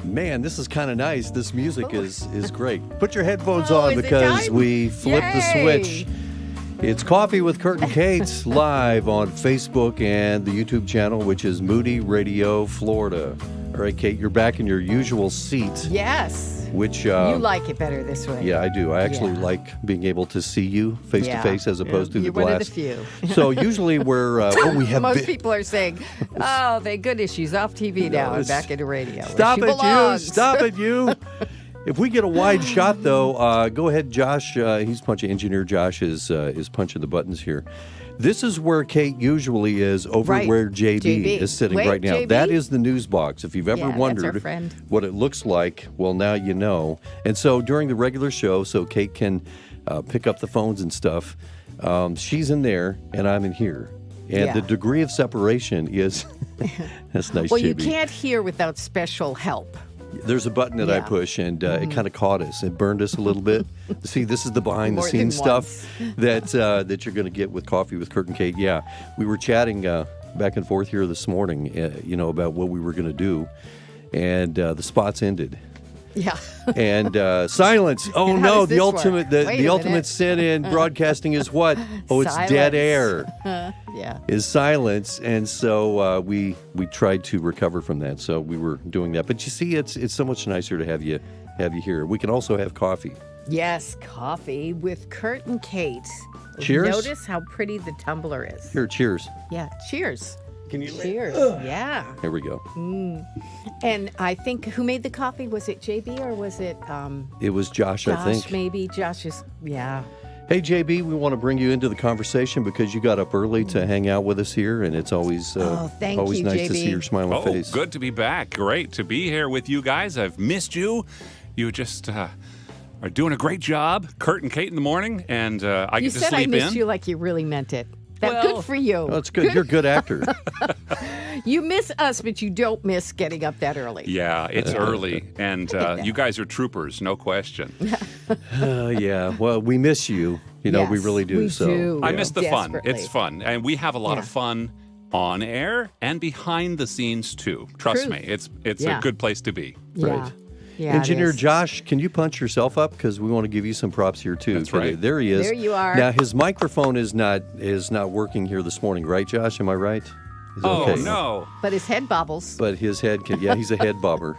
Man, this is kind of nice. This music is great. Put your headphones Oh, on is it because time? we flipped the Yay. switch. It's Coffee with Kurt and Kate live on Facebook and the YouTube channel, which is Moody Radio Florida. All right, Kate, you're back in your usual seat. Yes. Which You like it better this way. Yeah, I do. I actually like being able to see you face to face as opposed to the You're glass. one of the few. So usually we're we have Most people are saying, "Oh, thank goodness she's off TV now and back into radio." Stop where she it, belongs. you! Stop it, you! If we get a wide shot, though, go ahead, Josh. He's punching. Engineer Josh is punching the buttons here. This is where Kate usually is, over Right. where JB is sitting Wait, right now. JB? That is the news box. If you've ever Yeah, that's our wondered friend. what it looks like, well, now you know. And so during the regular show, so Kate can pick up the phones and stuff, she's in there and I'm in here. And Yeah. the degree of separation is, that's nice, Well, JB. you can't hear without special help. There's a button that I Yeah. push, and it kind of caught us. It burned us a little bit. See, this is the More than behind-the-scenes stuff that you're going to get with Coffee with Kurt and Kate. Yeah, we were chatting back and forth here this morning, about what we were going to do, and the spots ended. Yeah. And silence. Oh And how no! does The this ultimate, work? Wait the a ultimate minute. sin in broadcasting is what? Oh, it's dead Silence. air. Yeah. Is silence, and so we tried to recover from that. So we were doing that. But you see, it's so much nicer to have you here. We can also have coffee. Yes, coffee with Kurt and Kate. Cheers. Notice how pretty the tumbler is. Here, cheers. Yeah. Cheers. Can you? Cheers. Yeah. Here we go. And I think who made the coffee? Was it JB or was it It was Josh, I think. Josh? Maybe Josh is. Yeah. Hey, JB, we want to bring you into the conversation because you got up early to hang out with us here, and it's always thank always you, nice to see JB. your smiling Oh, face. good to be back. Great to be here with you guys. I've missed you. You just are doing a great job. Kurt and Kate in the morning, and I You get to said I sleep missed in. you like you really meant it. That Well- good for you. Oh, that's good. You're a good actor. You miss us, but you don't miss getting up that early. Yeah, it's early, and you guys are troopers, no question. Yeah. Well, we miss you. We Yes, really do. we so do. I yeah. miss the fun. Desperately. It's fun, and we have a lot of Yeah. fun on air and behind the scenes too. Trust True. me, it's Yeah. a good place to be. Yeah. Right. Yeah, it Engineer is. Josh, can you punch yourself up? Because we want to give you some props here too. That's right. There he is. There you are. Now his microphone is not working here this morning, right, Josh? Am I right? Is that Oh okay? no! But his head bobbles. But his head can. Yeah, he's a head bobber.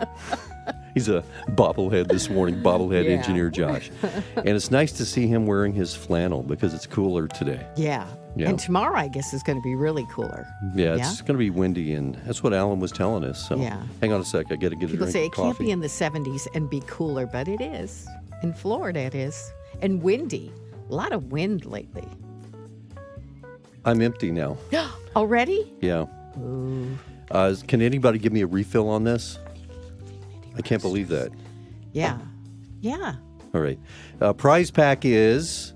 He's a bobblehead this morning. Bobblehead Yeah. Engineer Josh, and it's nice to see him wearing his flannel because it's cooler today. Yeah. Yeah. And tomorrow, I guess, is going to be really cooler. Yeah, it's going to be windy, and that's what Alan was telling us. So Yeah. hang on a sec. I got to get a People drink say of it can't coffee. be in the 70s and be cooler, but it is. In Florida, it is. And windy. A lot of wind lately. I'm empty now. Already? Yeah. Can anybody give me a refill on this? I can't believe that. Yeah. Yeah. All right. Prize pack is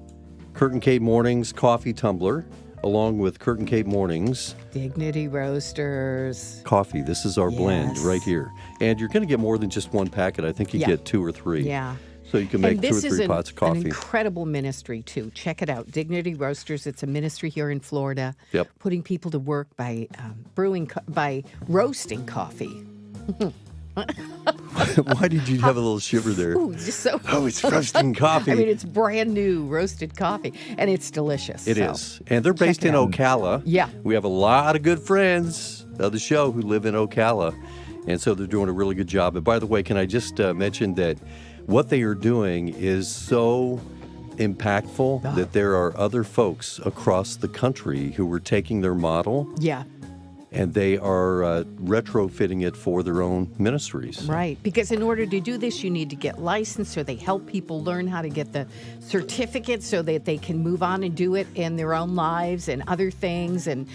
Kurt and Kate Mornings coffee tumbler, along with Kurt and Kate Mornings Dignity Roasters. coffee. This is our blend Yes. right here. And you're going to get more than just one packet. I think you Yeah. get 2 or 3. Yeah. So you can make And 2 or this 3 is pots of an coffee. incredible ministry, too. Check it out. Dignity Roasters. It's a ministry here in Florida. Yep. Putting people to work by by roasting coffee. Why did you have a little shiver there? Ooh, just so. Oh, it's roasting coffee. I mean, it's brand new roasted coffee, and it's delicious. It so. is. And they're based in it out. Ocala. Yeah. We have a lot of good friends of the show who live in Ocala. And so they're doing a really good job. And by the way, can I just mention that what they are doing is so impactful that there are other folks across the country who are taking their model Yeah. and they are retrofitting it for their own ministries. Right, because in order to do this, you need to get licensed, so they help people learn how to get the certificate so that they can move on and do it in their own lives and other things. And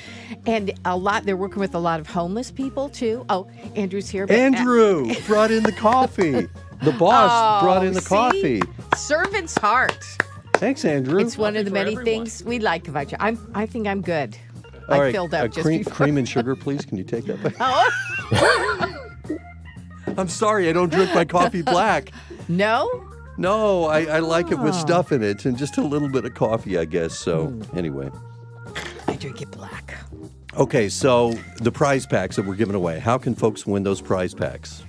a lot, they're working with a lot of homeless people, too. Oh, Andrew's here. but- Andrew brought in the coffee. The boss brought in the see? coffee. Servant's heart. Thanks, Andrew. It's one of the for many everyone. things we like about you. I think I'm good. All I right, filled up just cream, before. cream and sugar, please. Can you take that back? Oh, I'm sorry, I don't drink my coffee black. no? No, I like it with stuff in it and just a little bit of coffee, I guess. So anyway, I drink it black. Okay, so the prize packs that we're giving away. How can folks win those prize packs?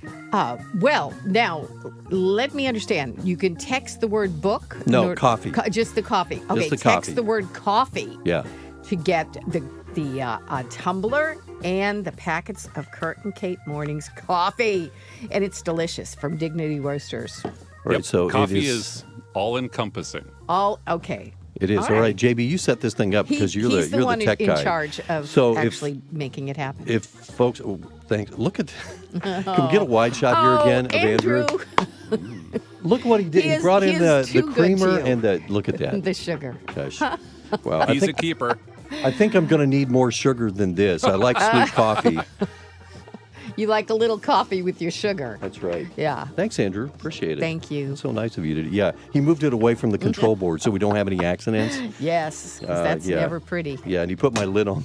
Well, now, let me understand. You can text the word book. No, coffee. Just the coffee. Okay, the text coffee. the word coffee. Yeah. To get the tumbler and the packets of Kurt and Kate Mornings coffee. And it's delicious from Dignity Roasters. All right, Yep. so Coffee it is all-encompassing. All okay. It is. All right, JB, you set this thing up because you're he's the one tech in guy. charge of So actually making it happen. If folks, thanks. Look at, can we get a wide shot here again of Andrew? Look what he did. He brought in the creamer and look at that. The sugar. Gosh. Wow. He's a keeper. I think I'm going to need more sugar than this. I like sweet coffee. You like a little coffee with your sugar. That's right. Yeah. Thanks, Andrew. Appreciate it. Thank you. It's so nice of you to. Yeah, he moved it away from the control board so we don't have any accidents. Yes, 'cause that's yeah. never pretty. Yeah, and he put my lid on.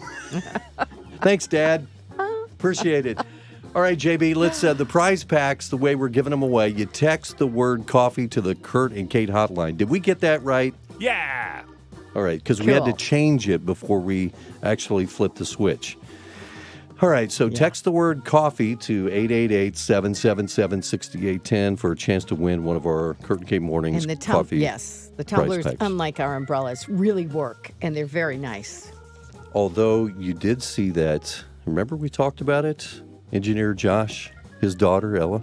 Thanks, Dad. Appreciate it. All right, JB, let's the prize packs, the way we're giving them away, you text the word coffee to the Kurt and Kate hotline. Did we get that right? Yeah. All right, because we had to Cool. change it before we actually flipped the switch. All right, so text the word coffee to 888-777-6810 for a chance to win one of our Kurt and Kate Mornings And the coffee. yes, the tumblers, packs. unlike our umbrellas, really work, and they're very nice. Although you did see that, remember we talked about it? Engineer Josh, his daughter Ella,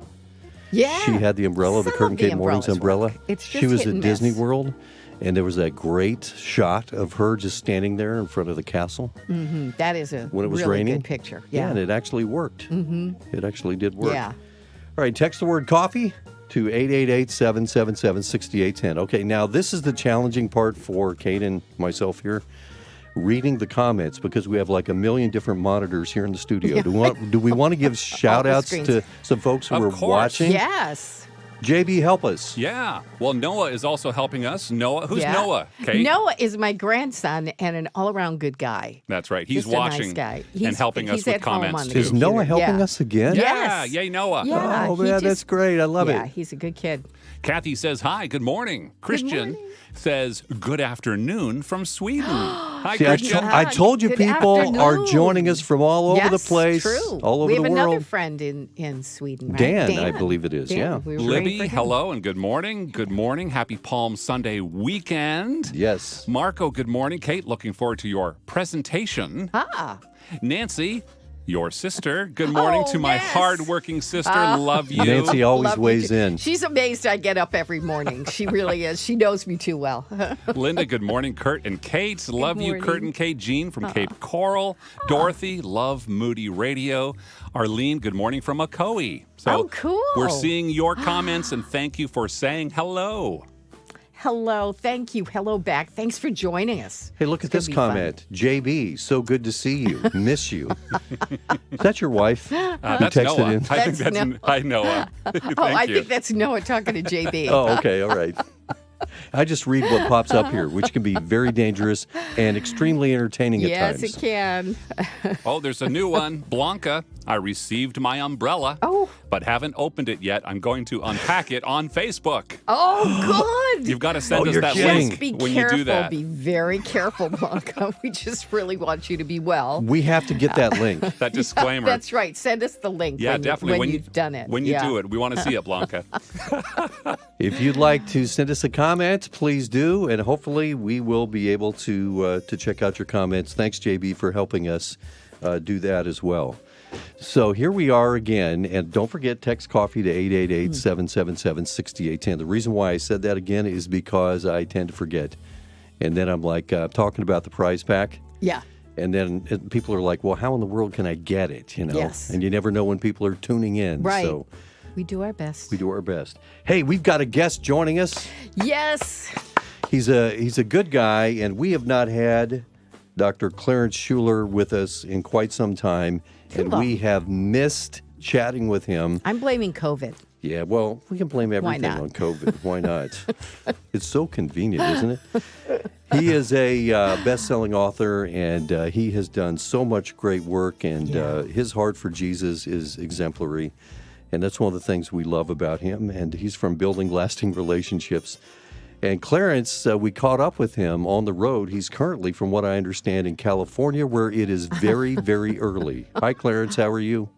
Yeah, she had the umbrella, the some Kurt of and the Kate Mornings umbrellas umbrella. work. It's just she was hit at and Disney miss. World, and there was that great shot of her just standing there in front of the castle That is a when it was really raining. good picture. Yeah, Yeah, and it actually worked. Mm-hmm. It actually did work. yeah. All right, text the word coffee to 888-777-6810. Okay, now this is the challenging part for Kate and myself here, reading the comments, because we have like a million different monitors here in the studio. Do we want to give shout-outs screens. to some folks who Of are course. watching? Yes. JB, help us. Yeah. Well, Noah is also helping us. Noah, who's Yeah. Noah? Kate? Noah is my grandson and an all-around good guy. That's right. He's Just a nice watching guy. and He's- helping us he's with at home comments on the too. Is Noah helping Yeah. us again? Yeah. Yes. Yay, Noah. Yeah, Oh, he man, just- that's great. I love Yeah, it. he's a good kid. Kathy says hi. Good morning. Christian morning. says good afternoon from Sweden. Hi, See, Christian. I told you Good people are afternoon. joining us from all over the Yes, place, true. all over we have the another world. friend in Sweden, right? Dan, I believe it is, yeah. we were praying for Libby, him. hello and good morning. Good morning. Happy Palm Sunday weekend. Yes. Marco, good morning. Kate, looking forward to your presentation. Ah, Nancy, your sister, good morning Oh, to my yes. hardworking sister. Love you. Nancy always love you weighs too. in. She's amazed I get up every morning. She really is. She knows me too well. Linda, good morning. Kurt and Kate, love you. morning. Kurt and Kate. Jean from Cape Coral. Dorothy, love Moody Radio. Arlene, good morning from Ocoee. So Oh, cool. We're seeing your comments and thank you for saying hello. Hello. Thank you. Hello back. Thanks for joining us. Hey, look It's at this gonna be fun. comment. JB, so good to see you. Miss you. Is that your wife? Who That's texted Noah. in? I think That's that's Noah. Hi, Noah. Thank I you. think that's Noah talking to JB. Oh, okay. All right. I just read what pops up here, which can be very dangerous and extremely entertaining at Yes, times. it can. Oh, there's a new one. Blanca, I received my umbrella, Oh. but haven't opened it yet. I'm going to unpack it on Facebook. Oh, good. You've got to send Oh, us you're that kidding. link Be when careful. you do that. Be very careful, Blanca. We just really want you to be well. We have to get that link. That disclaimer. That's right. Send us the link Yeah, when, definitely. when you've done it. When you Yeah. do it, we want to see it, Blanca. If you'd like to send us a comment, please do, and hopefully we will be able to check out your comments. Thanks, JB, for helping us do that as well. So here we are again, and don't forget, text coffee to 888-777-6810. The reason why I said that again is because I tend to forget. And then I'm like talking about the prize pack. Yeah. And then people are like, well, how in the world can I get it? You know, Yes. And you never know when people are tuning in. Right. So We do our best. we do our best. Hey, we've got a guest joining us. Yes. He's a good guy, and we have not had Dr. Clarence Shuler with us in quite some time, and long. we have missed chatting with him. I'm blaming COVID. Yeah, well, we can blame everything not? on COVID. Why not? It's so convenient, isn't it? He is a best-selling author, and he has done so much great work, and his heart for Jesus is exemplary. And that's one of the things we love about him. And he's from Building Lasting Relationships. And Clarence, we caught up with him on the road. He's currently, from what I understand, in California, where it is very, very early. Hi, Clarence. How are you?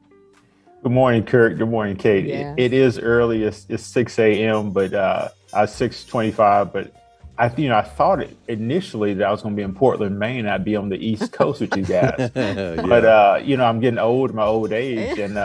Good morning, Kurt. Good morning, Kate. Yes. It is early. It's 6 a.m., but I was 6:25. But I thought initially that I was going to be in Portland, Maine. I'd be on the East Coast with you guys. Yeah. But I'm getting old in my old age, and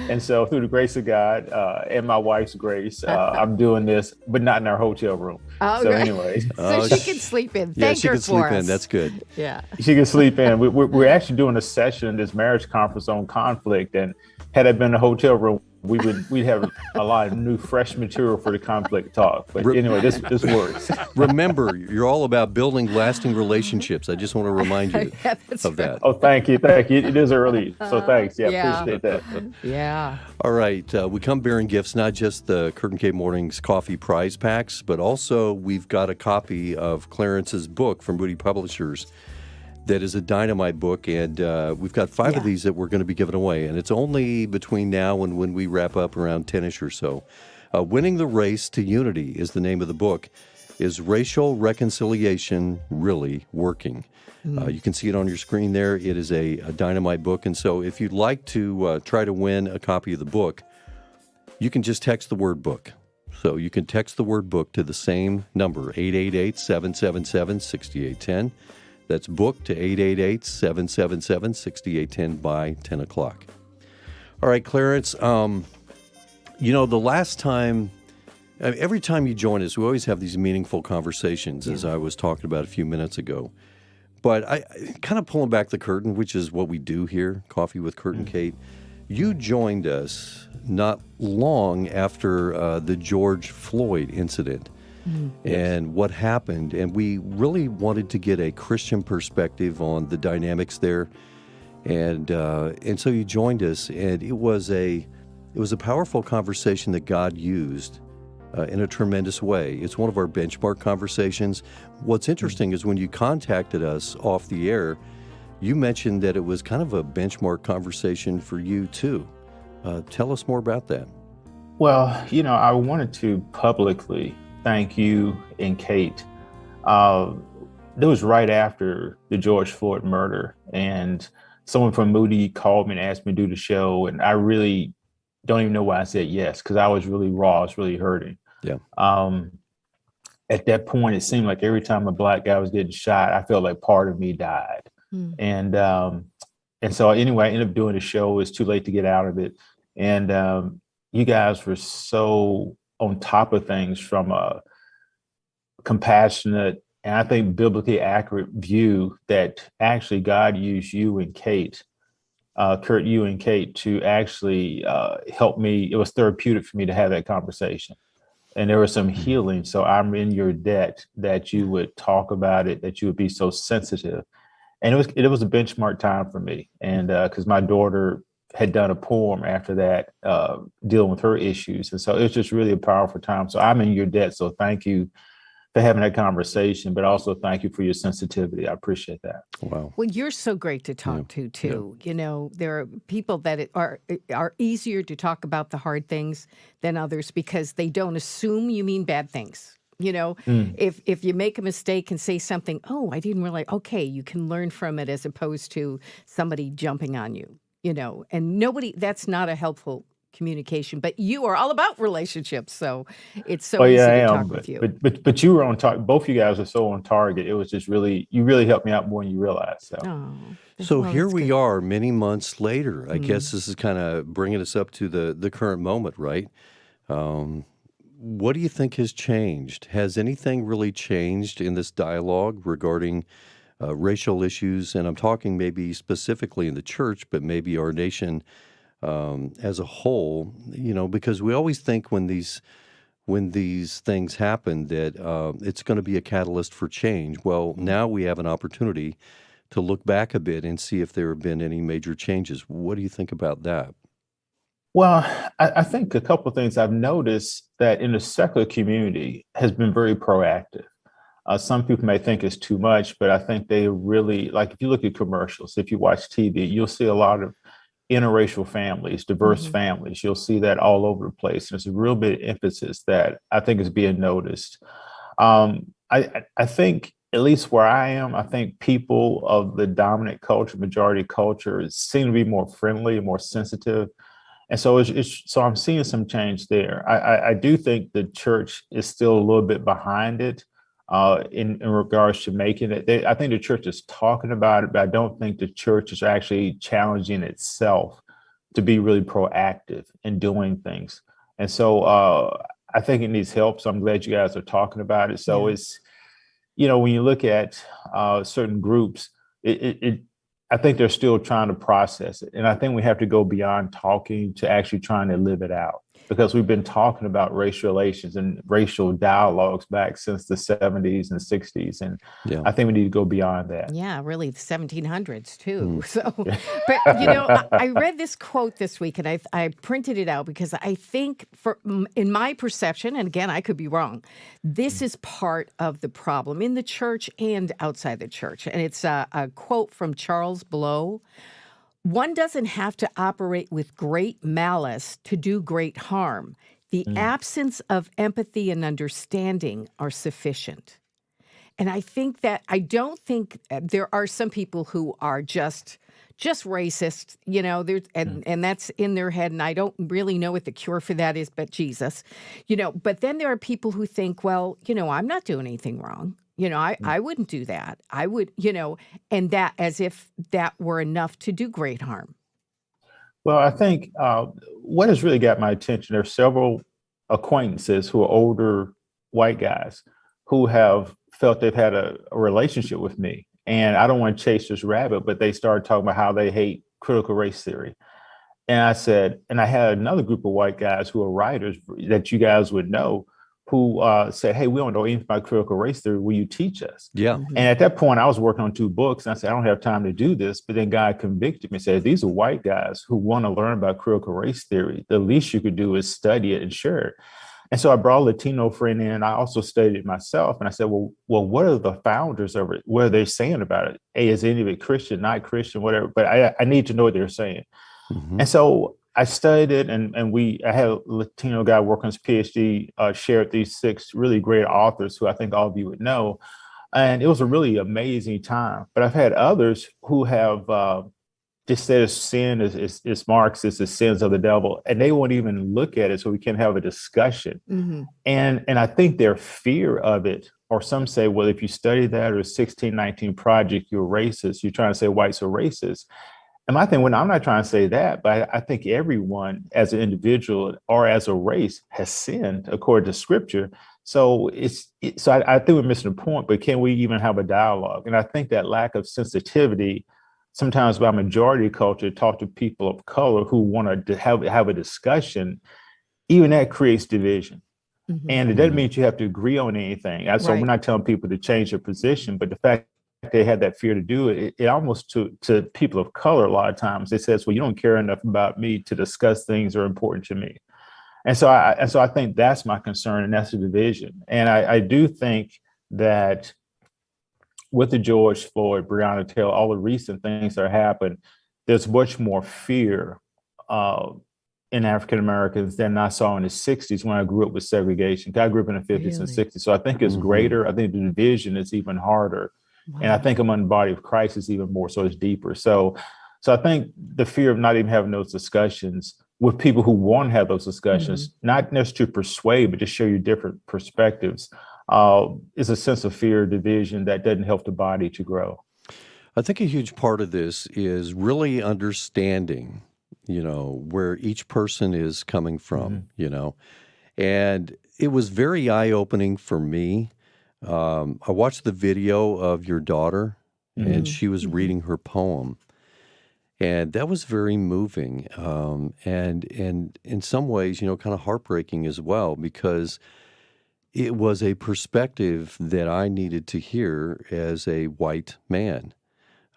and so through the grace of God and my wife's grace, I'm doing this, but not in our hotel room. Oh, So right. anyway, So she can sleep in. Yeah, Thank she her can sleep for in. us. That's good. Yeah. she can sleep in. We're actually doing a session, this marriage conference on conflict, and had I been in a hotel room, we'd have a lot of new, fresh material for the conflict talk. But anyway, this works. Remember, you're all about building lasting relationships. I just want to remind you Yeah, that's of that. Oh, thank you. It is early, so thanks. Yeah, Yeah. appreciate that. Yeah. All right. We come bearing gifts, not just the Kurt and Kate Mornings coffee prize packs, but also we've got a copy of Clarence's book from Moody Publishers that is a dynamite book. And we've got 5 of these that we're going to be giving away. And it's only between now and when we wrap up around 10-ish or so. Winning the Race to Unity is the name of the book. Is racial reconciliation really working? You can see it on your screen there. It is a dynamite book. And so if you'd like to try to win a copy of the book, you can just text the word book. So you can text the word book to the same number, 888-777-6810. That's book to 888-777-6810 by 10 o'clock. All right, Clarence, the last time, every time you join us, we always have these meaningful conversations, as I was talking about a few minutes ago. But I kind of pulling back the curtain, which is what we do here, Coffee with Kurt and Kate. You joined us not long after the George Floyd incident and what happened. And we really wanted to get a Christian perspective on the dynamics there. And so you joined us, and it was a powerful conversation that God used in a tremendous way. It's one of our benchmark conversations. What's interesting is when you contacted us off the air, you mentioned that it was kind of a benchmark conversation for you too. Tell us more about that. Well, I wanted to publicly thank you and Kate. That was right after the George Floyd murder, and someone from Moody called me and asked me to do the show, and I really don't even know why I said yes, because I was really raw. I was really hurting. Yeah. At that point, it seemed like every time a Black guy was getting shot, I felt like part of me died. And so anyway, I ended up doing the show. It's too late to get out of it. And you guys were so on top of things from a compassionate and I think biblically accurate view that actually God used you and Kate, Kurt, you and Kate, to actually help me. It was therapeutic for me to have that conversation. And there was some healing. So I'm in your debt that you would talk about it, that you would be so sensitive. And it was a benchmark time for me. And because my daughter had done a poem after that, dealing with her issues. And so it was just really a powerful time. So I'm in your debt. So thank you for having that conversation, but also thank you for your sensitivity. I appreciate that. Wow. Well, you're so great to talk to, too. Yeah. There are people that are easier to talk about the hard things than others because they don't assume you mean bad things. If you make a mistake and say something, oh, I didn't realize, okay, you can learn from it as opposed to somebody jumping on you, and that's not a helpful communication, but you are all about relationships, so it's so easy to talk with you. But you were on target. Both you guys are so on target. It was just you really helped me out more than you realized. So here we are many months later. I guess this is kind of bringing us up to the current moment, right? What do you think has changed? Has anything really changed in this dialogue regarding racial issues? And I'm talking maybe specifically in the church, but maybe our nation as a whole, because we always think when these things happen that it's going to be a catalyst for change. Well, now we have an opportunity to look back a bit and see if there have been any major changes. What do you think about that? Well, I think a couple of things I've noticed that in the secular community has been very proactive. Some people may think it's too much, but I think they really, like if you look at commercials, if you watch TV, you'll see a lot of interracial families, diverse families. You'll see that all over the place. There's a real bit of emphasis that I think is being noticed. I think, at least where I am, I think people of the dominant culture, majority culture, seem to be more friendly, more sensitive. And so so I'm seeing some change there. I do think the church is still a little bit behind it in regards to making it. I think the church is talking about it, but I don't think the church is actually challenging itself to be really proactive in doing things. And so I think it needs help. So I'm glad you guys are talking about it. So it's, when you look at certain groups, I think they're still trying to process it. And I think we have to go beyond talking to actually trying to live it out, because we've been talking about racial relations and racial dialogues back since the 70s and 60s. And I think we need to go beyond that. Yeah, really, the 1700s too. So, but I read this quote this week, and I printed it out because I think, in my perception, and again, I could be wrong, this is part of the problem in the church and outside the church. And it's a quote from Charles Blow. One doesn't have to operate with great malice to do great harm. The absence of empathy and understanding are sufficient. And I don't think there are some people who are just racist, and that's in their head. And I don't really know what the cure for that is, but Jesus, but then there are people who think, well, I'm not doing anything wrong. I wouldn't do that. I would, and that as if that were enough to do great harm. Well, I think what has really got my attention, there are several acquaintances who are older white guys who have felt they've had a relationship with me. And I don't want to chase this rabbit, but they started talking about how they hate critical race theory. And I said, and I had another group of white guys who are writers that you guys would know, who said, hey, we don't know anything about critical race theory. Will you teach us? Yeah. And at that point, I was working on 2 books. And I said, I don't have time to do this. But then God convicted me and said, these are white guys who want to learn about critical race theory. The least you could do is study it and share it. And so I brought a Latino friend in. I also studied it myself. And I said, well, what are the founders of it? What are they saying about it? Hey, is any of it Christian, not Christian, whatever? But I need to know what they're saying. And so I studied it, and I had a Latino guy working on his PhD, shared these 6 really great authors who I think all of you would know. And it was a really amazing time. But I've had others who have just said sin is Marxist, is sins of the devil, and they won't even look at it so we can have a discussion. And I think their fear of it, or some say, well, if you study that or 1619 Project, you're racist. You're trying to say whites are racist. And my thing, I'm not trying to say that, but I think everyone as an individual or as a race has sinned according to scripture. So I think we're missing the point, but can we even have a dialogue? And I think that lack of sensitivity, sometimes by majority culture, talk to people of color who want to have a discussion, even that creates division. And it doesn't mean you have to agree on anything. So we're not telling people to change their position, but the fact they had that fear to do it, it almost to people of color, a lot of times, it says, well, you don't care enough about me to discuss things that are important to me. And so I think that's my concern, and that's the division. And I do think that with the George Floyd, Breonna Taylor, all the recent things that happened, there's much more fear in African Americans than I saw in the 60s when I grew up with segregation. I grew up in the 50s and 60s. So I think it's greater. I think the division is even harder. And I think among the body of Christ is even more, so it's deeper. So I think the fear of not even having those discussions with people who want to have those discussions, not necessarily to persuade, but to show you different perspectives, is a sense of fear, division that doesn't help the body to grow. I think a huge part of this is really understanding, where each person is coming from, and it was very eye-opening for me. I watched the video of your daughter, and she was reading her poem, and that was very moving, and in some ways, kind of heartbreaking as well, because it was a perspective that I needed to hear as a white man,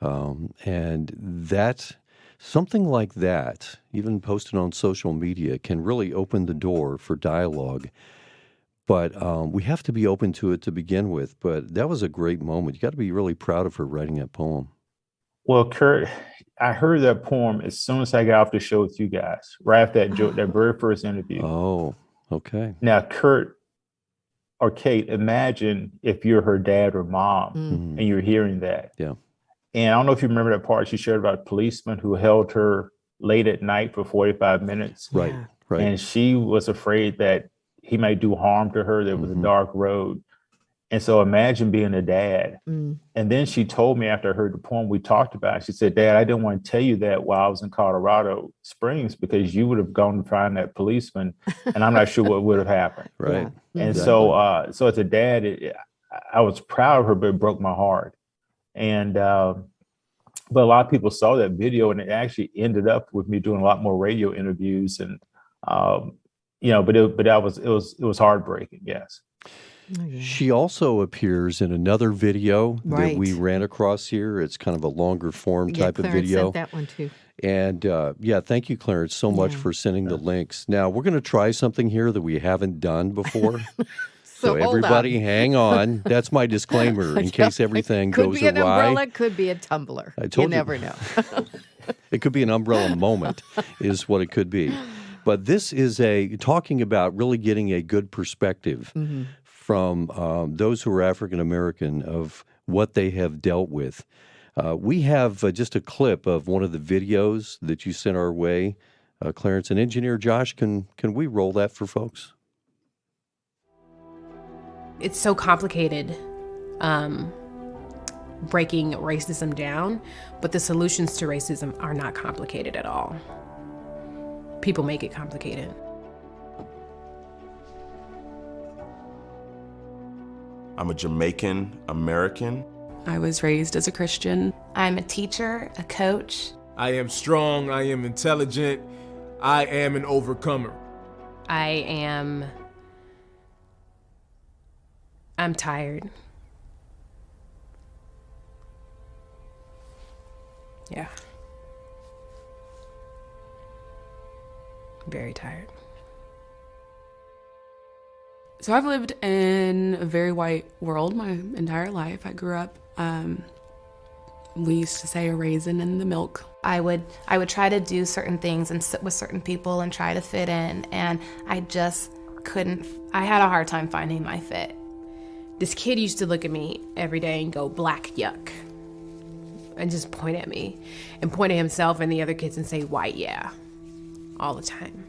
and that something like that, even posted on social media, can really open the door for dialogue. But we have to be open to it to begin with. But that was a great moment. You got to be really proud of her writing that poem. Well, Kurt, I heard that poem as soon as I got off the show with you guys, right after that very first interview. Oh, okay. Now, Kurt or Kate, imagine if you're her dad or mom Mhm. and you're hearing that. Yeah. And I don't know if you remember that part she shared about a policeman who held her late at night for 45 minutes. Right. Yeah. Right. And she was afraid that he might do harm to her. There was a dark road. And so imagine being a dad. Mm. And then she told me after I heard the poem we talked about, she said, Dad, I didn't want to tell you that while I was in Colorado Springs because you would have gone to find that policeman and I'm not sure what would have happened. Right. Yeah. And Exactly. so as a dad, I was proud of her, but it broke my heart. And but a lot of people saw that video and it actually ended up with me doing a lot more radio interviews and but it was heartbreaking. Yes. Oh, yeah. She also appears in another video that we Right. ran across here. It's kind of a longer form Yeah, type of Clarence video. sent that one too. And yeah, thank you, Clarence, so much Yeah. for sending the links. Now, we're going to try something here that we haven't done before. So hold everybody on. hang on. That's my disclaimer in case everything Could goes be an awry. umbrella, could be a tumbler. I You told you. never know. It could be an umbrella moment is what it could be. But this is talking about really getting a good perspective from those who are African American of what they have dealt with. We have just a clip of one of the videos that you sent our way, Clarence. And Engineer Josh, can we roll that for folks? It's so complicated breaking racism down, but the solutions to racism are not complicated at all. People make it complicated. I'm a Jamaican American. I was raised as a Christian. I'm a teacher, a coach. I am strong, I am intelligent, I am an overcomer. I'm tired. Yeah. Very tired. So I've lived in a very white world my entire life. I grew up, we used to say a raisin in the milk. I would try to do certain things and sit with certain people and try to fit in, and I just couldn't. I had a hard time finding my fit. This kid used to look at me every day and go, "Black yuck," and just point at me and point at himself and the other kids and say, "White, yeah," all the time.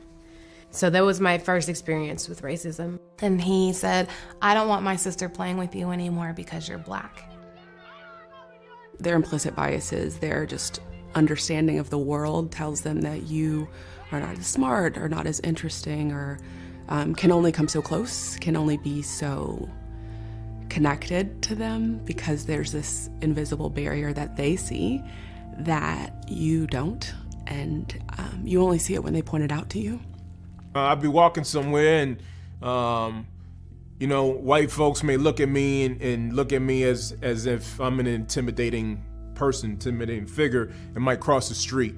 So that was my first experience with racism. And he said, "I don't want my sister playing with you anymore because you're Black." Their implicit biases, their just understanding of the world tells them that you are not as smart or not as interesting or can only come so close, can only be so connected to them because there's this invisible barrier that they see that you don't, and you only see it when they point it out to you. I'd be walking somewhere and, white folks may look at me and look at me as if I'm an intimidating person, intimidating figure, and might cross the street.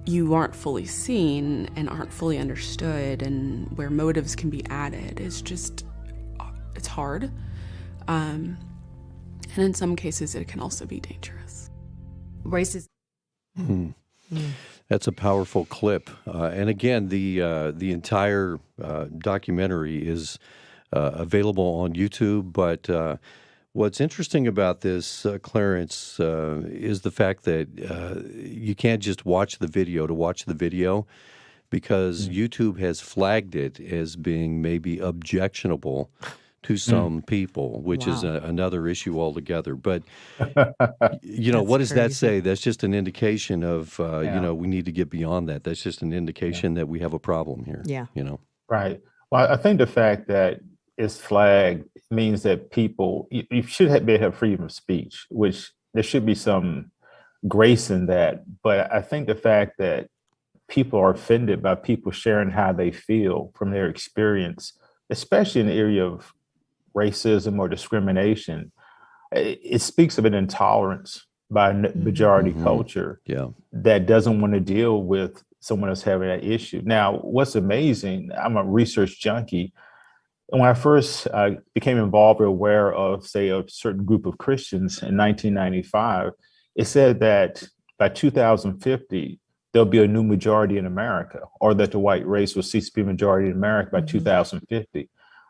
You aren't fully seen and aren't fully understood, and where motives can be added is just, it's hard. And in some cases, it can also be dangerous. Racism. That's a powerful clip. And again, the entire documentary is available on YouTube. But what's interesting about this, Clarence, is the fact that you can't just watch the video to watch the video because YouTube has flagged it as being maybe objectionable to some people, which is another issue altogether. But, what does that say? That's just an indication of, we need to get beyond that. That's just an indication that we have a problem here. Yeah. Right. Well, I think the fact that it's flagged means that people, you should have freedom of speech, which there should be some grace in that. But I think the fact that people are offended by people sharing how they feel from their experience, especially in the area of racism or discrimination, it speaks of an intolerance by a majority culture that doesn't want to deal with someone else having that issue. Now, what's amazing, I'm a research junkie, and when I first became involved or aware of, say, a certain group of Christians in 1995, it said that by 2050, there'll be a new majority in America, or that the white race will cease to be a majority in America by 2050.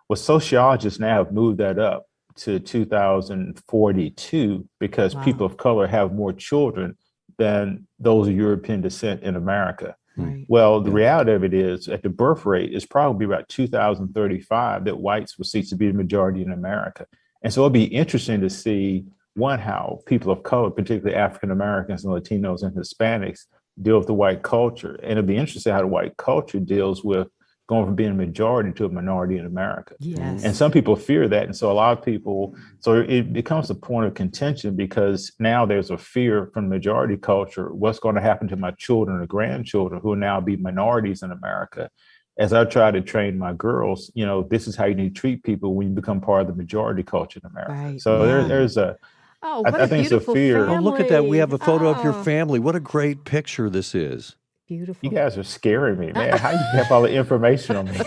Well, sociologists now have moved that up to 2042 because people of color have more children than those of European descent in America. Right. Well, the reality of it is, at the birth rate, it's probably about 2035 that whites will cease to be the majority in America. And so it'll be interesting to see, one, how people of color, particularly African Americans and Latinos and Hispanics, deal with the white culture. And it'll be interesting how the white culture deals with going from being a majority to a minority in America. Yes. And some people fear that. And so a lot of people, so it becomes a point of contention, because now there's a fear from majority culture, what's going to happen to my children or grandchildren who will now be minorities in America. As I try to train my girls, this is how you need to treat people when you become part of the majority culture in America. Right. So there's a, Oh, I what a think it's a beautiful fear. family. Oh, look at that. We have a photo of your Oh, family. What a great picture this is. Beautiful. You guys are scaring me, man. How you have all the information on me?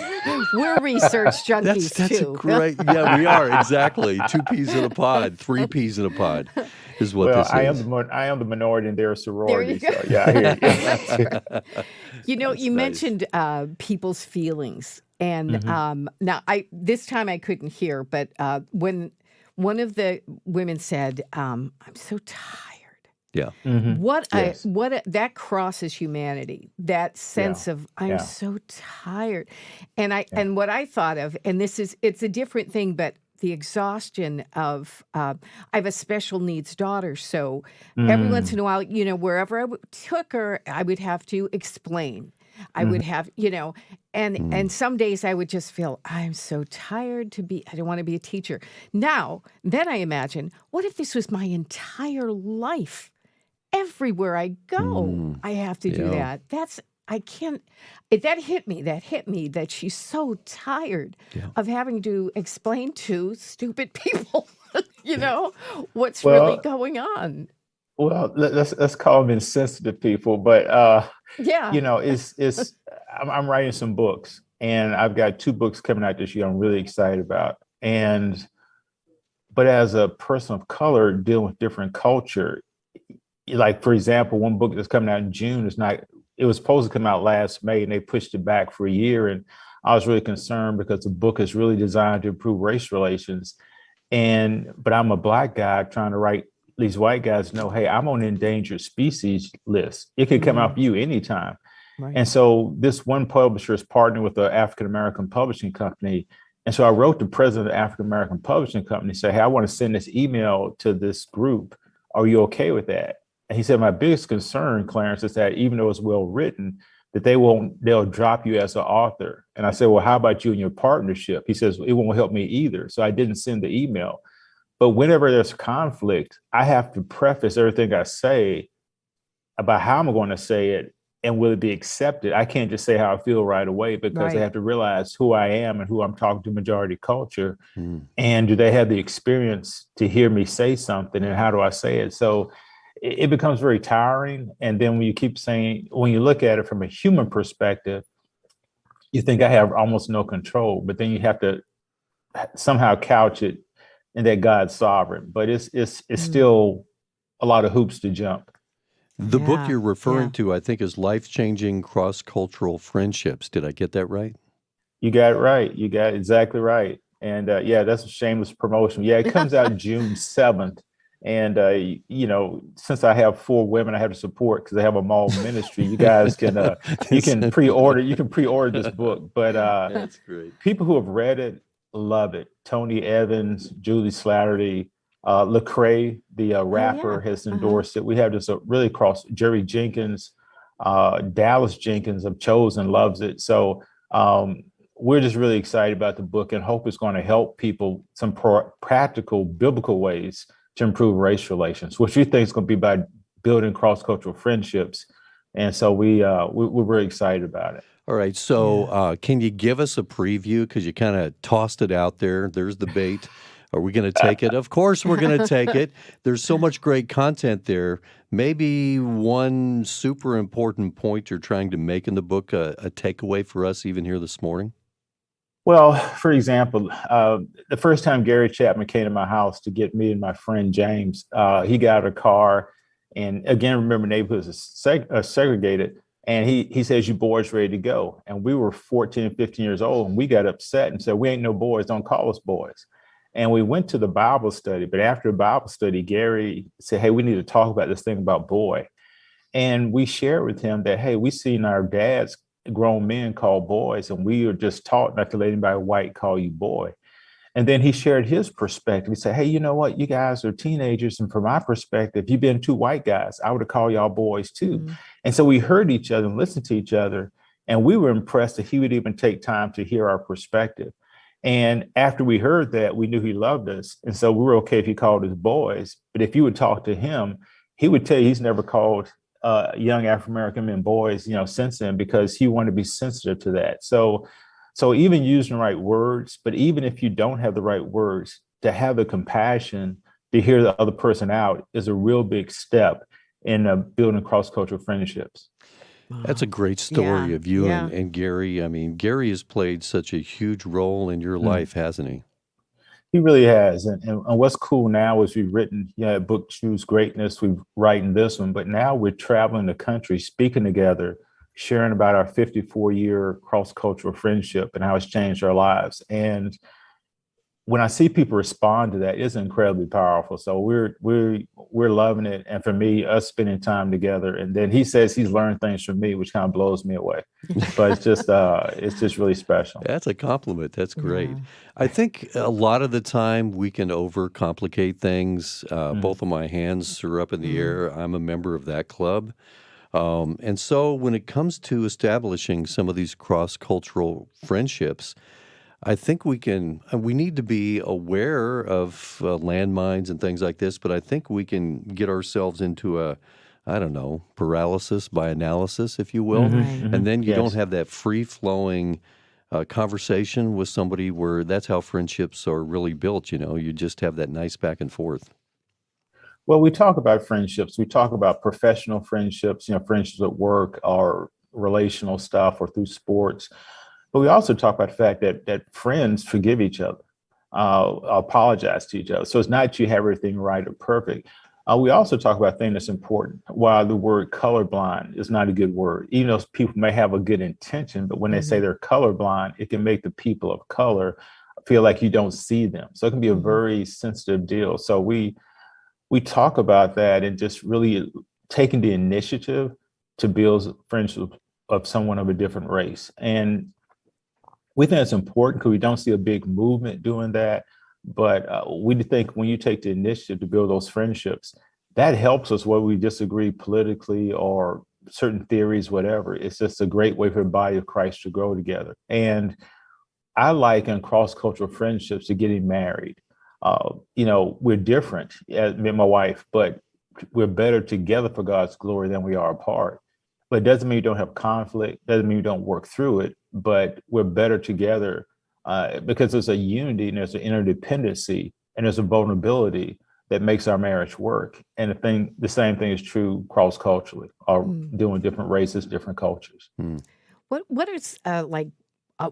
We're research junkies That's too. a great, yeah, we are, exactly. 2 peas in a pod, 3 peas in a pod is what this is. I am the minority in their sorority. There you go. So yeah, I hear you. You mentioned people's feelings, and now this time I couldn't hear, but when one of the women said, "I'm so tired." Yeah. That crosses humanity. That sense of I'm so tired, and what I thought of, and it's a different thing, but the exhaustion of I have a special needs daughter, so every once in a while, wherever I took her, I would have to explain. I would have, and some days I would just feel, I'm so tired I don't want to be a teacher. Then I imagine, what if this was my entire life? Everywhere I go, I have to do that. I can't, that hit me that she's so tired of having to explain to stupid people, what's really going on. Well, let's call them insensitive people, but I'm writing some books, and I've got 2 books coming out this year I'm really excited about. But as a person of color dealing with different culture, like, for example, one book that's coming out in June it was supposed to come out last May, and they pushed it back for a year. And I was really concerned because the book is really designed to improve race relations. But I'm a Black guy trying to write these white guys know, hey, I'm on the endangered species list. It could come out for you anytime. Right. And so this one publisher is partnering with an African-American publishing company. And so I wrote the president of the African-American publishing company, say, hey, I want to send this email to this group. Are you okay with that? And he said, my biggest concern, Clarence, is that even though it's well written, that they'll drop you as an author. And I said, well, how about you and your partnership? He says, it won't help me either. So I didn't send the email. But whenever there's conflict, I have to preface everything I say about how I'm going to say it, and will it be accepted? I can't just say how I feel right away, because I have to realize who I am and who I'm talking to majority culture. And do they have the experience to hear me say something, and how do I say it? So it becomes very tiring. And then when you keep saying, when you look at it from a human perspective, you think I have almost no control, but then you have to somehow couch it in that God's sovereign. But it's still a lot of hoops to jump. The book you're referring to, I think, is Life-Changing Cross-Cultural Friendships. Did I get that right? You got it right. You got it exactly right. And that's a shameless promotion. Yeah, it comes out June 7th. And, since I have 4 women I have to support because I have a mall ministry, you guys can you can pre-order this book. But that's great. People who have read it love it. Tony Evans, Julie Slattery, Lecrae, the rapper, has endorsed it. We have this really Jerry Jenkins, Dallas Jenkins of Chosen loves it. So we're just really excited about the book, and hope it's going to help people some practical biblical ways to improve race relations, which we think is going to be by building cross-cultural friendships. And so we're very excited about it. All right. So can you give us a preview? Because you kind of tossed it out there. There's the bait. Are we going to take it? Of course we're going to take it. There's so much great content there. Maybe one super important point you're trying to make in the book, a takeaway for us even here this morning? Well, for example, the first time Gary Chapman came to my house to get me and my friend James, he got a car, And again, remember, neighborhoods are segregated. And he says, you boys ready to go? And we were 14, 15 years old, and we got upset and said, we ain't no boys, don't call us boys. And we went to the Bible study. But after the Bible study, Gary said, hey, we need to talk about this thing about boy. And we shared with him that, hey, we seen our dads, grown men, call boys, and we were just taught not to let anybody white call you boy. And then he shared his perspective. He said, hey, you know what? You guys are teenagers. And from my perspective, you've been two white guys, I would have called y'all boys too. Mm-hmm. And so we heard each other and listened to each other. And we were impressed that he would even take time to hear our perspective. And after we heard that, we knew he loved us. And so we were okay if he called us boys. But if you would talk to him, he would tell you he's never called young African-American men boys, since then, because he wanted to be sensitive to that. So even using the right words, but even if you don't have the right words, to have the compassion to hear the other person out is a real big step in building cross-cultural friendships. That's a great story of you and Gary. I mean, Gary has played such a huge role in your life, hasn't he? He really has. And what's cool now is we've written a book, Choose Greatness. We've written this one, but now we're traveling the country, speaking together, sharing about our 54-year cross-cultural friendship and how it's changed our lives. And when I see people respond to that, it's incredibly powerful. So we're loving it. And for me, us spending time together, and then he says he's learned things from me, which kind of blows me away. But it's just really special. That's a compliment. That's great. Yeah. I think a lot of the time we can overcomplicate things. Both of my hands are up in the air. I'm a member of that club. And so when it comes to establishing some of these cross-cultural friendships, I think we need to be aware of landmines and things like this, but I think we can get ourselves into paralysis by analysis, if you will. Mm-hmm. And then you don't have that free-flowing conversation with somebody where that's how friendships are really built, You just have that nice back and forth. Well, we talk about friendships. We talk about professional friendships, friendships at work or relational stuff or through sports. But we also talk about the fact that friends forgive each other, apologize to each other. So it's not that you have everything right or perfect. We also talk about things that's important. While the word colorblind is not a good word, even though people may have a good intention, but when they say they're colorblind, it can make the people of color feel like you don't see them. So it can be a very sensitive deal. So we talk about that and just really taking the initiative to build friendship of someone of a different race. And we think it's important because we don't see a big movement doing that. But we think when you take the initiative to build those friendships, that helps us whether we disagree politically or certain theories, whatever. It's just a great way for the body of Christ to grow together. And I like in cross-cultural friendships to getting married. We're different, me and my wife, but we're better together for God's glory than we are apart. But it doesn't mean you don't have conflict, doesn't mean you don't work through it, but we're better together because there's a unity and there's an interdependency and there's a vulnerability that makes our marriage work. And the same thing is true cross-culturally, or doing different races, different cultures. What is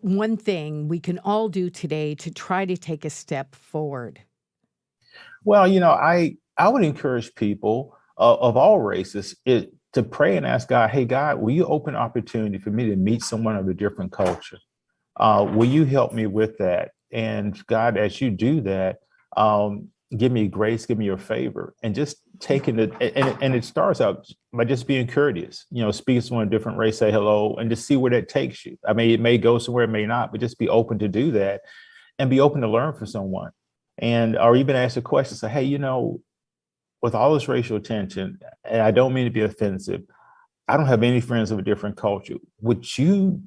one thing we can all do today to try to take a step forward? Well, I would encourage people of all races to pray and ask God, hey, God, will you open opportunity for me to meet someone of a different culture? Will you help me with that? And God, as you do that, give me grace, give me your favor, and just taking it. And it starts out by just being courteous, speak to someone of a different race, say hello, and just see where that takes you. I mean, it may go somewhere, it may not, but just be open to do that and be open to learn from someone. Or even ask a question, say, hey, with all this racial tension, and I don't mean to be offensive, I don't have any friends of a different culture. Would you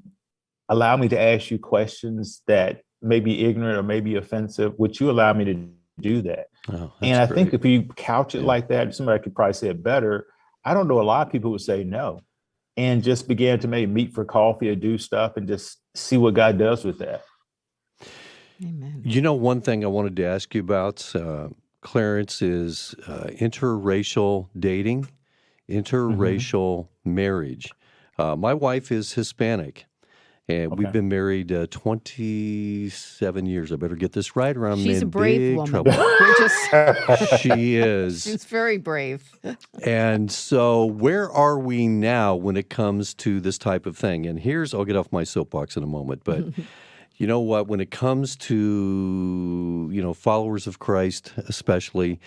allow me to ask you questions that may be ignorant or may be offensive? Would you allow me to do that? Oh, and I think if you couch it like that, somebody could probably say it better. I don't know, a lot of people would say no and just began to maybe meet for coffee or do stuff and just see what God does with that. Amen. One thing I wanted to ask you about, Clarence, is interracial dating, interracial marriage. My wife is Hispanic, And we've been married 27 years. I better get this right or I'm She's a in brave big woman. trouble. We're just, She is. she's very brave. And so where are we now when it comes to this type of thing? And I'll get off my soapbox in a moment, but you know what? When it comes to, followers of Christ especially,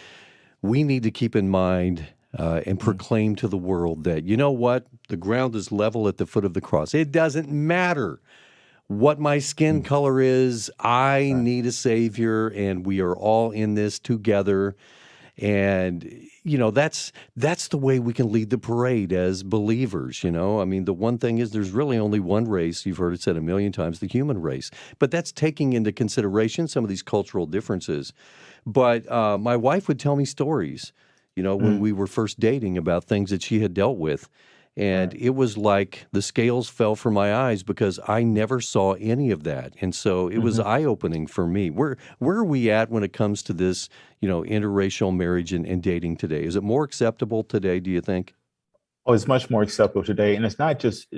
we need to keep in mind and proclaim to the world that, you know what? The ground is level at the foot of the cross. It doesn't matter what my skin color is. I need a Savior, and we are all in this together. And, that's the way we can lead the parade as believers, I mean, the one thing is there's really only one race. You've heard it said a million times, the human race. But that's taking into consideration some of these cultural differences. But my wife would tell me stories, when we were first dating about things that she had dealt with. And it was like the scales fell from my eyes because I never saw any of that. And so it was eye-opening for me. Where are we at when it comes to this, interracial marriage and dating today? Is it more acceptable today, do you think? Oh, it's much more acceptable today. And it's not just,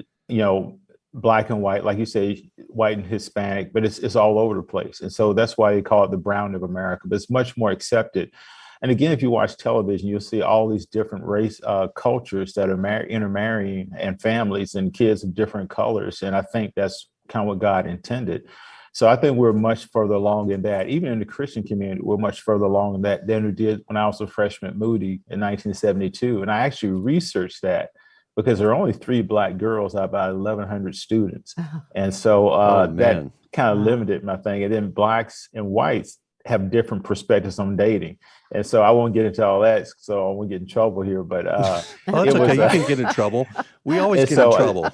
black and white, like you say, white and Hispanic, but it's all over the place. And so that's why they call it the brown of America, but it's much more accepted. And again, if you watch television, you'll see all these different race cultures that are intermarrying and families and kids of different colors. And I think that's kind of what God intended. So I think we're much further along in that. Even in the Christian community, we're much further along in that than we did when I was a freshman at Moody in 1972. And I actually researched that because there are only 3 Black girls out of about 1,100 students. And so that kind of limited my thing. And then Blacks and whites have different perspectives on dating. And so I won't get into all that, so I won't get in trouble here. But that's okay. You can get in trouble. We always get in trouble.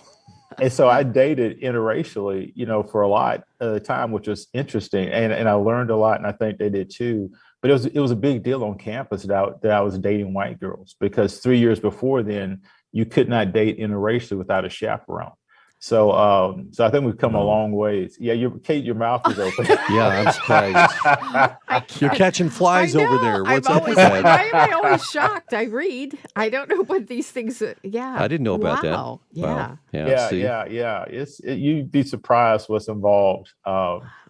And so I dated interracially, for a lot of the time, which was interesting. And I learned a lot, and I think they did too. But it was a big deal on campus that I was dating white girls, because 3 years before then, you could not date interracially without a chaperone. So I think we've come a long ways. Yeah, Kate, your mouth is open. Yeah, I'm surprised. You're catching flies over there. What's up with that? Why am I always shocked? I read. I don't know what these things. Yeah, I didn't know about that. Wow. Yeah. Yeah. You'd be surprised what's involved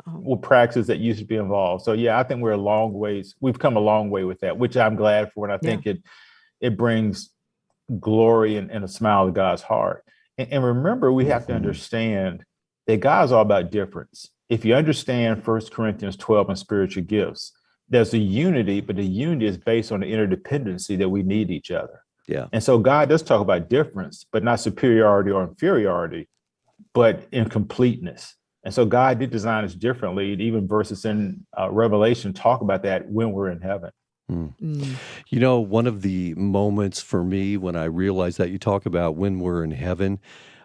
with practices that used to be involved. So yeah, I think we're a long ways. We've come a long way with that, which I'm glad for, and I think it brings glory and a smile to God's heart. And remember, we have to understand that God's all about difference. If you understand 1 Corinthians 12 and spiritual gifts, there's a unity, but the unity is based on the interdependency that we need each other. Yeah. And so God does talk about difference, but not superiority or inferiority, but in completeness. And so God did design us differently. And even verses in Revelation talk about that when we're in heaven. One of the moments for me when I realized that you talk about when we're in heaven,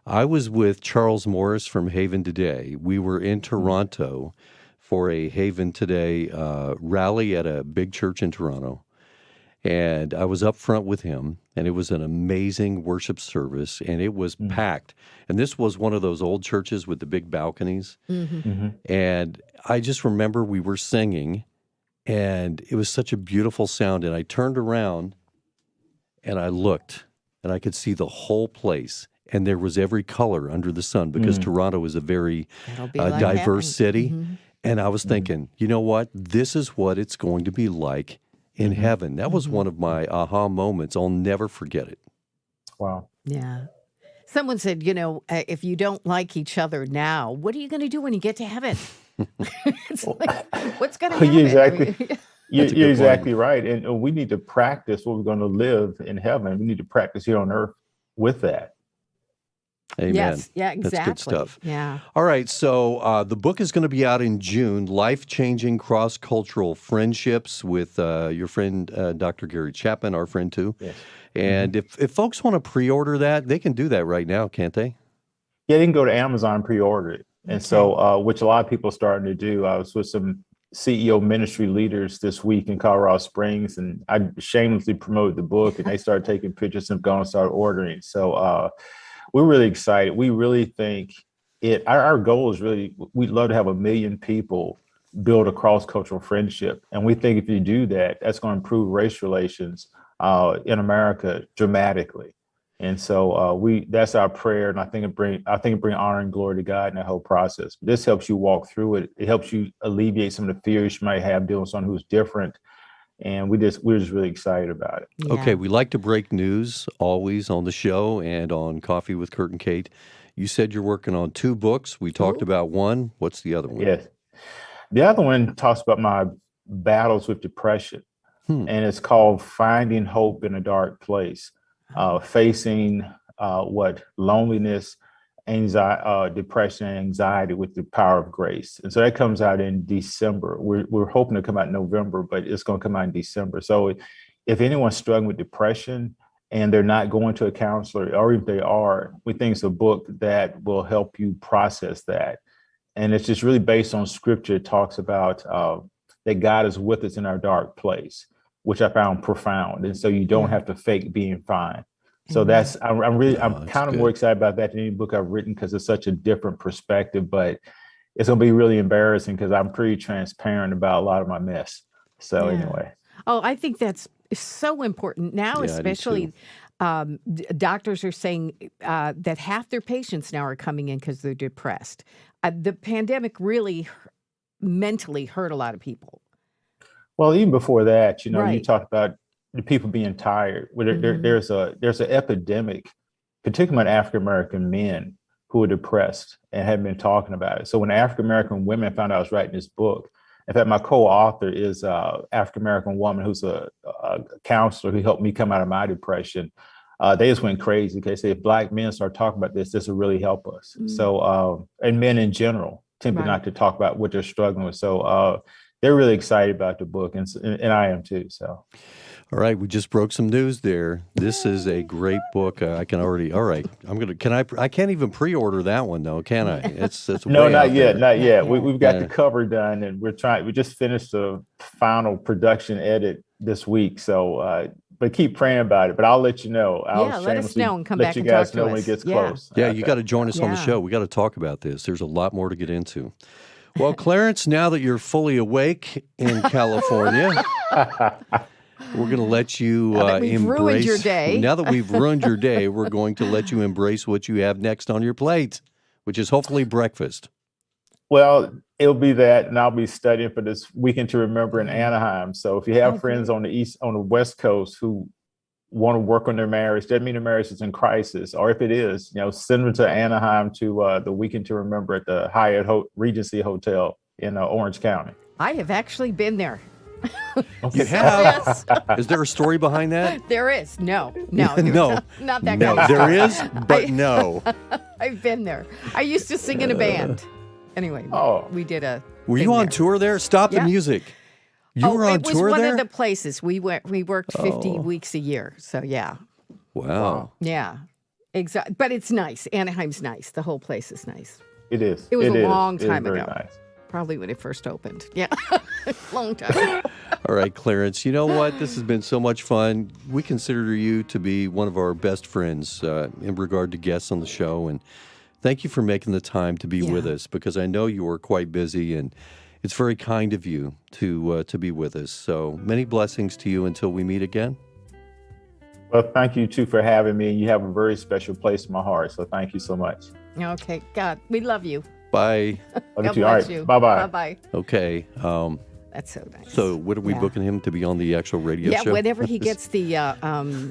I was with Charles Morris from Haven Today. We were in Toronto for a Haven Today rally at a big church in Toronto. And I was up front with him, and it was an amazing worship service, and it was packed. And this was one of those old churches with the big balconies. And I just remember we were singing, and it was such a beautiful sound. And I turned around and I looked, and I could see the whole place. And there was every color under the sun, because Toronto is a very diverse city. And I was thinking, you know what? This is what it's going to be like in heaven. That was one of my aha moments. I'll never forget it. Wow. Yeah. Someone said, if you don't like each other now, what are you going to do when you get to heaven? It's like, what's going to happen? You're exactly right. And we need to practice what we're going to live in heaven. We need to practice here on earth with that. Amen. Yes. Yeah, exactly. That's good stuff. Yeah. All right. So the book is going to be out in June, Life-Changing Cross-Cultural Friendships, with your friend, Dr. Gary Chapman, our friend too. Yes. And if folks want to pre-order that, they can do that right now, can't they? Yeah, they can go to Amazon and pre-order it. And so, which a lot of people are starting to do. I was with some CEO ministry leaders this week in Colorado Springs, and I shamelessly promoted the book, and they started taking pictures and going and started ordering. So we're really excited. We really think our goal is really, we'd love to have 1 million people build a cross-cultural friendship. And we think if you do that, that's going to improve race relations in America dramatically. And so that's our prayer, and I think it bring honor and glory to God in that whole process. But this helps you walk through it. It helps you alleviate some of the fears you might have dealing with someone who's different. And we're just really excited about it. Yeah. Okay, we like to break news always on the show and on Coffee with Kurt and Kate. You said you're working on 2 books. We talked about one. What's the other one? Yes. The other one talks about my battles with depression, and it's called Finding Hope in a Dark Place, facing loneliness, anxiety, depression, and anxiety with the power of grace. And so that comes out in December. We're hoping to come out in November, but it's going to come out in December. So if anyone's struggling with depression and they're not going to a counselor, or if they are, we think it's a book that will help you process that. And it's just really based on scripture. It talks about that God is with us in our dark place, which I found profound. And so you don't have to fake being fine. So I'm kind of more excited about that than any book I've written, because it's such a different perspective, but it's going to be really embarrassing because I'm pretty transparent about a lot of my mess. So anyway. Oh, I think that's so important now, especially doctors are saying that half their patients now are coming in because they're depressed. The pandemic really mentally hurt a lot of people. Well, even before that, you Right. talk about the people being tired. There's an epidemic, particularly among African American men who are depressed and have been talking about it. So when African American women found out I was writing this book, in fact, my co-author is an African American woman who's a counselor who helped me come out of my depression. They just went crazy. They say if Black men start talking about this will really help us. So and men in general tend not to talk about what they're struggling with. So they're really excited about the book, and I am too. So. All right, we just broke some news there. This is a great book. I can't even pre-order that one though, can I? It's no, way not out yet, there. not yet. We've got the cover done, and we just finished the final production edit this week. So, but keep praying about it. But I'll let you know. I'll let us know and come let back you and guys talk know to when us. it gets Yeah. close. Yeah, you got to join us on the Yeah. show. We got to talk about this. There's a lot more to get into. Well, Clarence, now that you're fully awake in California, we're going to let you Now that we've embrace. ruined your day. Now that we've ruined your day, we're going to let you embrace what you have next on your plate, which is hopefully breakfast. Well, it'll be that, and I'll be studying for this Weekend to Remember in Anaheim. So if you have friends on the West Coast who want to work on their marriage, doesn't mean their marriage is in crisis, or if it is, send them to Anaheim to the Weekend to Remember at the Hyatt Regency Hotel in Orange County. I have actually been there. You have? Yes, Is there a story behind that? there is. No, No. not that No, kind of there stuff. is, but no. I've been there. I used to sing in a band. Anyway, we did a. Were thing you on there. tour there? Stop the Yeah. music. You were on it was tour one there? of the places we went. We worked 50 weeks a year. So yeah, Wow. yeah, exactly. But it's nice. Anaheim's nice. The whole place is nice. It is. It was a is. long It is time very ago. nice. Probably when it first opened. Yeah, long time. All right, Clarence, you know what? This has been so much fun. We consider you to be one of our best friends in regard to guests on the show. And thank you for making the time to be with us, because I know you are quite busy, and it's very kind of you to be with us. So many blessings to you until we meet again. Well, thank you too for having me. You have a very special place in my heart. So thank you so much. Okay, God, we love you. Bye. Love God you. All bless right. you. Bye-bye. Bye-bye. Okay. That's so nice. So what are we booking him to be on the actual radio show? Yeah, whenever he gets the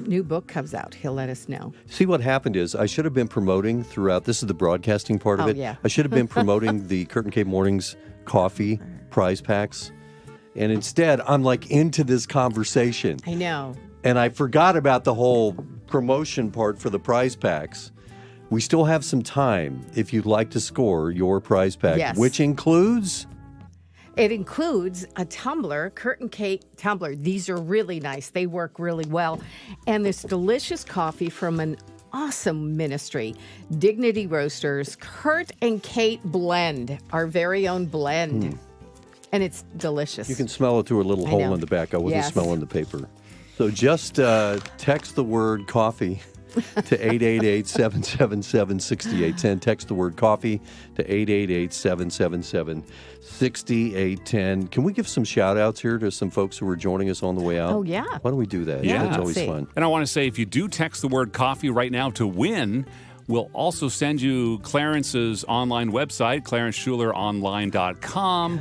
new book comes out, he'll let us know. See, what happened is I should have been promoting throughout. This is the broadcasting part of it. Yeah. I should have been promoting the Kurt and Kate Mornings coffee prize packs. And instead, I'm like into this conversation. I know. And I forgot about the whole promotion part for the prize packs. We still have some time if you'd like to score your prize pack, Yes. which includes... It includes a tumbler, Kurt and Kate tumbler. These are really nice. They work really well. And this delicious coffee from an awesome ministry, Dignity Roasters, Kurt and Kate blend, our very own blend. And it's delicious. You can smell it through a little hole know. in the back. I wasn't Yes. smelling the paper. So just text the word coffee to 888-777-6810. Text the word coffee to 888-777-6810. Can we give some shout outs here to some folks who are joining us on the way out? Oh, yeah. Why don't we do that? Yeah. That's always Let's see. fun. And I want to say, if you do text the word coffee right now to win, we'll also send you Clarence's online website, clarenceshuleronline.com.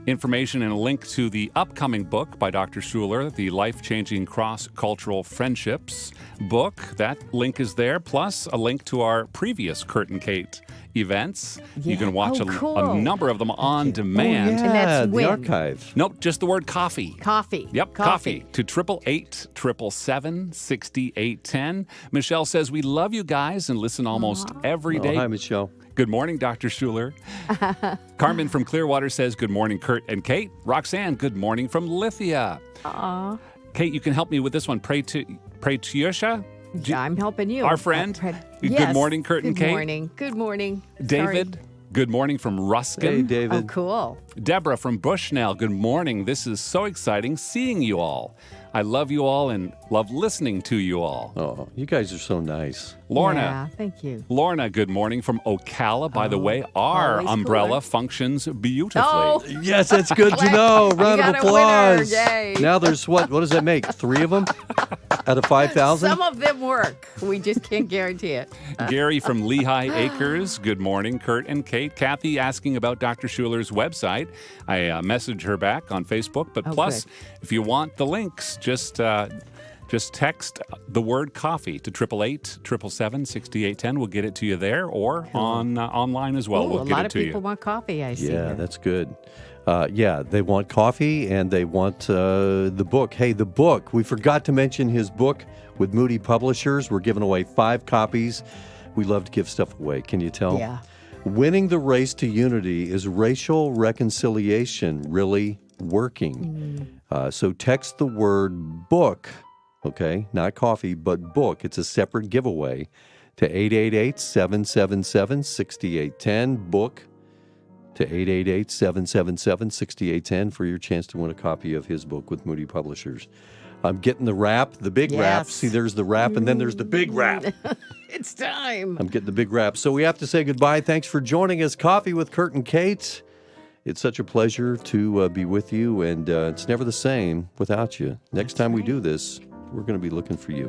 Information and a link to the upcoming book by Dr. Shuler, the Life-Changing Cross-Cultural Friendships book. That link is there, plus a link to our previous Kurt and Kate events. You Yeah. can watch Oh, cool. a number of them on demand. Yeah, And that's the when? archive. Nope, just the word coffee. Coffee. Yep, coffee to 888-777-6810. Michelle says, we love you guys and listen almost every day. Oh, hi, Michelle. Good morning, Dr. Shuler. Carmen from Clearwater says, good morning, Kurt and Kate. Roxanne, good morning from Lithia. Aw. Kate, you can help me with this one. Pray to Yusha. I'm helping you. Our friend. Good Yes. morning, Kurt and Kate. Good morning. Good morning. David, good morning from Ruskin. Hey, David. Oh, cool. Deborah from Bushnell, good morning. This is so exciting seeing you all. I love you all and love listening to you all. Oh, you guys are so nice. Lorna. Yeah, thank you. Lorna, good morning from Ocala. By the way, our always umbrella cooler. functions beautifully. Oh, Yes, that's good to know. Round of got a winner. applause. Yay. Now there's what does that make? 3 of them out of 5,000? some of them work. We just can't guarantee it. Gary from Lehigh Acres, good morning, Kurt and Kate. Kathy asking about Dr. Shuler's website. I messaged her back on Facebook, but Oh, plus, good. if you want the links, just text the word coffee to 888-777-6810. We'll get it to you there or on online as well. Ooh, We'll a get lot it of to people you. want coffee, I see. Yeah, here. that's good. Yeah, they want coffee and they want the book. Hey, the book. We forgot to mention his book with Moody Publishers. We're giving away 5 copies. We love to give stuff away. Can you tell? Yeah. Winning the Race to Unity. Is racial reconciliation really working? So text the word book, okay? Not coffee, but book. It's a separate giveaway to 888-777-6810. Book to 888-777-6810 for your chance to win a copy of his book with Moody Publishers. I'm getting the wrap, the big wrap. Yes. See, there's the wrap, and then there's the big wrap. It's time. I'm getting the big wrap. So we have to say goodbye. Thanks for joining us. Coffee with Kurt and Kate. It's such a pleasure to be with you, and it's never the same without you. Next time we do this, we're going to be looking for you.